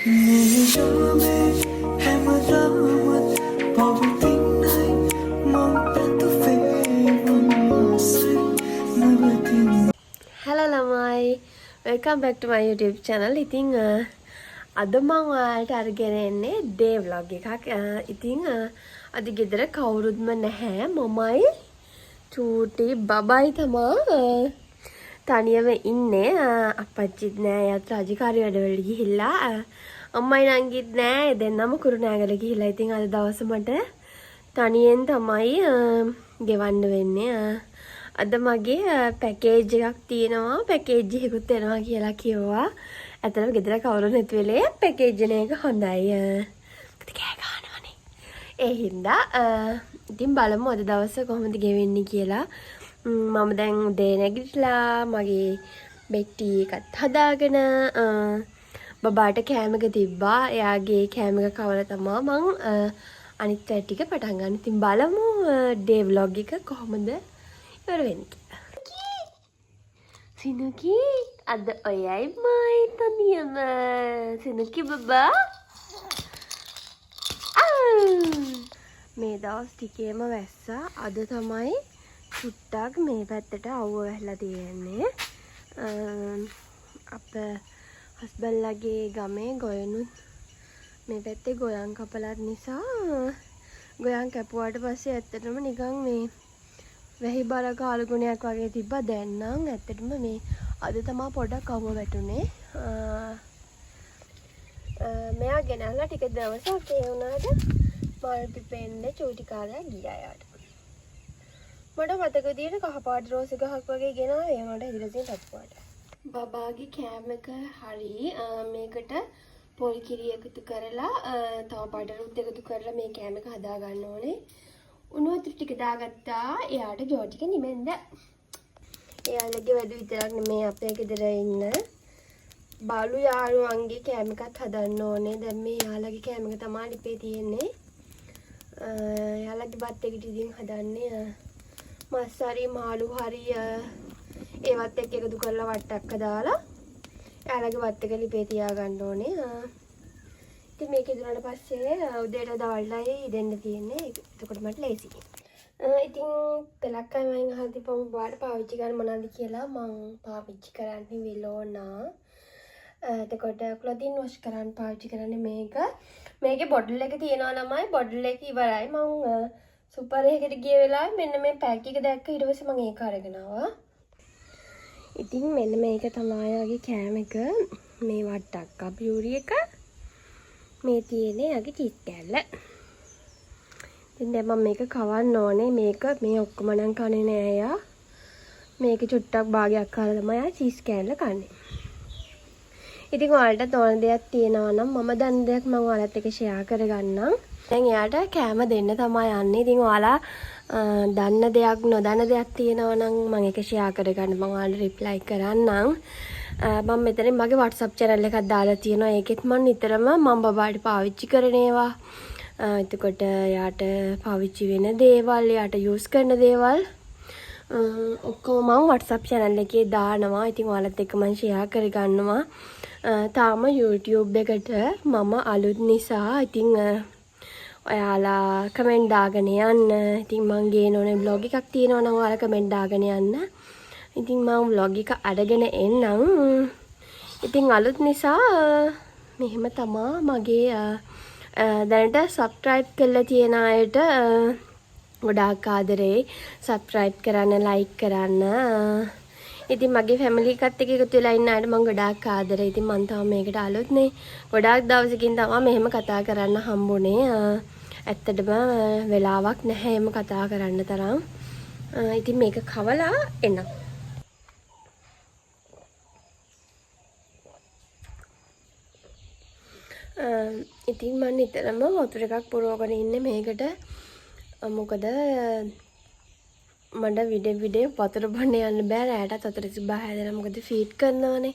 Hello lamai, welcome back to my YouTube channel. ඉතින් අද මම ඔයාලට අරගෙන එන්නේ day vlog එකක්. ඉතින් අද ගෙදර කවුරුත්ම නැහැ. මමයි චූටි බබයි තමයි තනියම ඉන්නේ. අප්පච්චිත් නෑ. එයාත් රාජකාරී වැඩවලට ගිහිල්ලා. අම්මයි නංගිත් නෑ. දෙන්නම කුරුණෑගල ගිහිල්ලා. ඉතින් අද දවස මට තනියෙන් තමයි ගෙවන්න වෙන්නේ. අද මගේ පැකේජ් එකක් තියෙනවා. පැකේජ් එකකුත් එනවා කියලා කිව්වා. ඇත්තටම ගෙදර කවුරු නැති වෙලේ පැකේජ් එක හොඳයි. කෑ ගන්නවනේ. ඒ හින්දා ඉතින් බලමු අද දවස කොහොමද ගෙවෙන්නේ කියලා. මම දැන් උදේ නැගිටලා මගේ බෙට්ටි එකත් හදාගෙන බබාට කෑම එක තිබ්බා. එයාගේ කෑම එක කවලා තමයි මං අනිත් වැඩ ටික පටන් ගන්න. ඉතින් බලමු ඩේ vlog එක කොහොමද ඉවර වෙන්නේ. සිනුකි අද ඔයයි මයි තනියම. සිනුකි බබා මේ දවස් ටිකේම වැස්සා. අද තමයි චුට්ටක් මේ පැත්තට අවුව වැහලා තියෙන්නේ. අප හස්බන්ඩ්ලාගේ ගමේ ගොයනුත් මේ පැත්තේ ගොයන් කපලත් නිසා ගොයන් කැපුවාට පස්සේ ඇත්තටම නිකන් මේ වැහි බර කාලගුණයක් වගේ තිබ්බා. දැන් නම් ඇත්තටම මේ අද තමයි පොඩක් අවුව වැටුනේ. මෙයා ගෙනල්ලා ටික දවසක් ඒ වුණාට මල් පිපෙන්න චූටි කාලයක් ගියා යාට. මට මතක විදියට කහපාට රෝස ගහක් වගේ ගෙනා ඒ වුණාට හැදිලා තියෙන රතු පාට. බබාගේ කෑම එක හරි මේකට පොල් කිරි එකතු කරලා තව බඩරුත් එකතු කරලා මේ කෑම එක හදා ගන්න ඕනේ. උණු වතුර ටික දාගත්තා. එයාට ජෝටික නිමෙන්ද. එයාලගේ වැඩ විතරක් නෙමේ අපේ ගෙදර ඉන්න බාලු යාළුවන්ගේ කෑම එකත් හදන්න ඕනේ. දැන් මේ යාළුවගේ කෑම එක තමයි ලිපේ තියෙන්නේ. යාළුවගේ බත් එක ඉතින් හදන්නේ මස් හරි මාළු හරි ඒවත් එක්ක එකතු කරලා වට්ටක්ක දාලා යාළුවගේ බත් එක ලිපේ තියා ගන්න ඕනේ. ඉතින් මේක ඉදුණාට පස්සේ උදේට දවල්ටයි දෙන්න තියෙන්නේ. එතකොට මට ලේසියි. ඉතින් පළක් අය මම අහලා තිබ්බම බාඩ පාවිච්චි කරන්න මොනවද කියලා මම පාවිච්චි කරන්නේ විලෝනා. එතකොට ක්ලොතින් වොෂ් කරන්න පාවිච්චි කරන්නේ මේක. මේකේ බොටල් එක තියෙනවා ළමයි. බොටල් එක ඉවරයි. මම සුපර් එකකට ගිය වෙලාවේ මෙන්න මේ පැක් එක දැක්ක. ඊට පස්සේ මම ඒක අරගෙන ආවා. ඉතින් මෙන්න මේක තමයි යගේ කෑම එක. මේ වට්ටක්ක පියුරි එක. මේ තියෙන්නේ යගේ චීස් කෑල්ල. ඉතින් දැන් මම මේක කවන්න ඕනේ. මේක මේ ඔක්කොම නම් කන්නේ නෑ යා. මේක චුට්ටක් භාගයක් කාලා තමයි යා චීස් කෑල්ල කන්නේ. ඉතින් ඔයාලට ඕන දෙයක් තියෙනවා නම් මම දන්න දෙයක් මම ඔයාලත් එක්ක ෂෙයා කරගන්නම්. දැන් එයාට කෑම දෙන්න තමයි යන්නේ. ඉතින් ඔයාලා දන්න දෙයක් නොදන්න දෙයක් තියෙනවා නම් මම ඒක ෂෙයා කරගන්න මම ඔයාලට රිප්ලයි කරන්නම්. මම මෙතන මගේ WhatsApp channel එකක් දාලා තියෙනවා. ඒකෙත් මම නිතරම මම බබාට පාවිච්චි කරන ඒවා එතකොට යාට පාවිච්චි වෙන දේවල් යාට යූස් කරන දේවල් ඔක්කොම මම WhatsApp channel එකේ දානවා. ඉතින් ඔයාලත් එක්ක මම ෂෙයා කරගන්නවා. තාම YouTube එකට මම අලුත් නිසා ඉතින් ඔයාලා කමෙන්ට් දාගෙන යන්න. ඉතින් මම ගේන ඕනේ vlog එකක් තියෙනවා නම් ඔයාලා කමෙන්ට් දාගෙන යන්න. ඉතින් මම vlog එක අරගෙන එන්නම්. ඉතින් අලුත් නිසා මෙහෙම තමයි මගේ දැනට subscribe කරලා තියෙන අයට ගොඩාක් ආදරේ. subscribe කරන්න, like කරන්න. ඉතින් මගේ family එකත් එක්ක එකතු වෙලා ඉන්න අයට මම ගොඩාක් ආදරේ. ඉතින් මම තාම මේකට අලුත්නේ. ගොඩාක් දවසකින් තමයි මෙහෙම කතා කරන්න හම්බුනේ. ඇත්තටම වෙලාවක් නැහැ එහෙම කතා කරන්න තරම්. ඉතින් මේක කවලා එන්න. ඉතින් මම නිතරම වතුර එකක් පුරවගෙන ඉන්නේ මේකට. මොකද මට විඩේ වතුර බොන්න යන්න බෑ. රෑටත් වතුර තිබ්බා හැදෙනවා. මොකද ෆීඩ් කරනවානේ.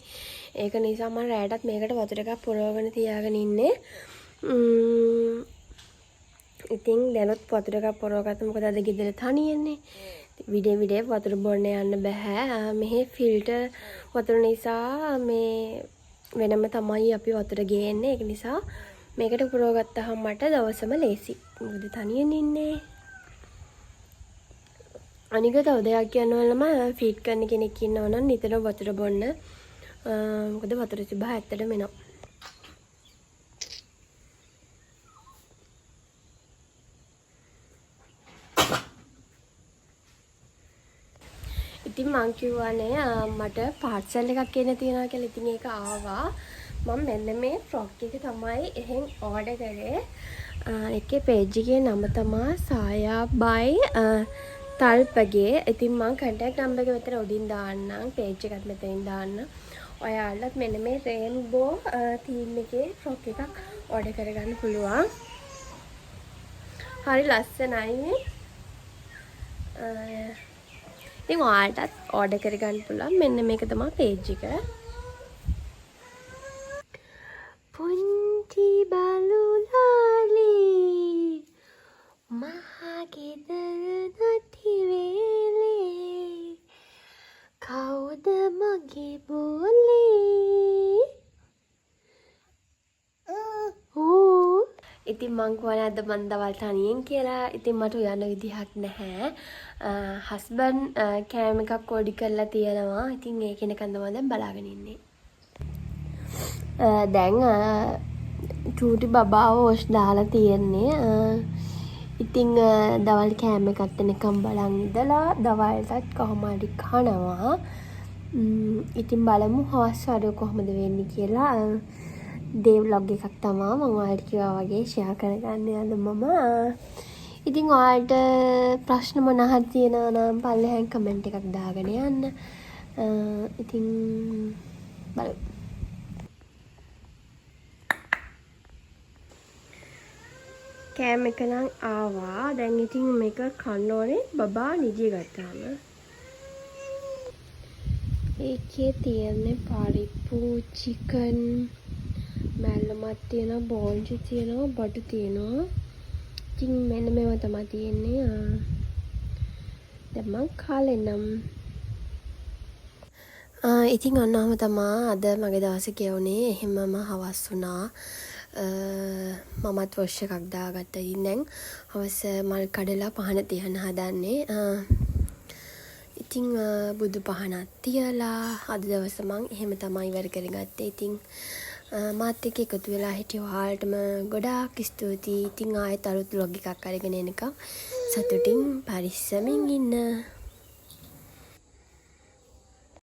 ඒක නිසා මම රෑටත් මේකට වතුර එකක් පුරවගෙන තියාගෙන ඉන්නේ. ඉතින් දැනුත් වතුර එකක් පුරවගත්තා. මොකද අද ගෙදර තනියන්නේ. විඩේ වතුර බොන්න යන්න බෑ. මෙහි ෆිල්ටර් වතුර නිසා මේ වෙනම තමයි අපි වතුර ගේන්නේ. ඒක නිසා මේකට පුරව ගත්තාම මට දවසම ලේසි. මොකද තනියෙන් ඉන්නේ. අනික තව දෙයක් කියනවලම ෆීඩ් කරන කෙනෙක් ඉන්නවා නම් නිතරම වතුර බොන්න. මොකද වතුර තිබ්බා ඇත්තටම එනවා. ඉතින් මං කිව්වානේ මට පාර්සල් එකක් එන්න තියෙනවා කියලා. ඉතින් ඒක ආවා. මම මෙන්න මේ ෆ්‍රොක් එක තමයි එහෙන් ඕඩර් කරේ. ඒකේ පේජ් එකේ නම තමයි සායා බයි තල්පගේ. ඉතින් මම කන්ටැක්ට් නම්බර් එක මෙතන උඩින් දාන්නම්. පේජ් එකත් මෙතනින් දාන්න. ඔයාලත් මෙන්න මේ රේන්බෝ තීම් එකේ ෆ්‍රොක් එකක් ඕඩර් කරගන්න පුළුවන්. හරි ලස්සනයි. ඉතින් ඔයාලටත් ඕඩර් කරගන්න පුළුවන්. මෙන්න මේක තමයි පේජ් එක. පුංචි බලුලාලේ මහා ගෙදර නැති වේලේ කවුද මගේ බෝලේ ඉතින් මං කියවනේ අද මන් දවල් තනියෙන් කියලා. ඉතින් මට යන්න විදිහක් නැහැ. හස්බන්ඩ් කෑම එකක් ඕඩි කරලා තියෙනවා. ඉතින් ඒක එනකන් තමයි දැන් බලාගෙන ඉන්නේ. දැන් චූටි බබාව වොෂ් දාලා තියෙන්නේ. ඉතින් දවල් කෑම එකත් එනකම් බලන් ඉඳලා දවල්ටත් කොහොම හරි කනවා. ඉතින් බලමු හවස් වරුව කොහොමද වෙන්නේ කියලා. ඩේ ව්ලොග් එකක් තමයි මම ඔයාලට කිව්වා වගේ ෂෙයා කරගන්න යන්න මම. ඉතින් ඔයාලට ප්‍රශ්න මොන හරි තියෙනවා නම් පල්ලෙහාන් කමෙන්ට් එකක් දාගෙන යන්න. ඉතින් බලමු. කෑම එක නම් ආවා. දැන් ඉතින් මේක කන්න ඕනේ බබා නිදි ගත්තාම. ඒකේ තියෙන්නේ පරිප්පු, චිකන්, මැල්ලමක් තියෙනවා, බෝන්ජි තියෙනවා, බඩු තියෙනවා. ඉතින් මෙන්න මේවා තමයි තියෙන්නේ. දැන් මං කාලෙනම්. ඉතින් ඔන්නම තමයි අද මගේ දවසේ ගෙවුනේ. එහෙමම හවස් වුණා. මමත් වොෂ් එකක් දාගත්තා. ඉතින් දැන් හවස මල් කඩලා පහන තියන්න හදන්නේ. ඉතින් බුදු පහනක් තියලා අද දවස මං එහෙම තමයි ඉවර කරගත්තේ. ඉතින් මාත් එක්ක එකතු වෙලා හිටිය ඔයාලටම ගොඩාක් ස්තුතියි. ඉතින් ආයෙත් අලුත් vlog එකක් අරගෙන එනකම් සතුටින් පරිස්සමින් ඉන්න.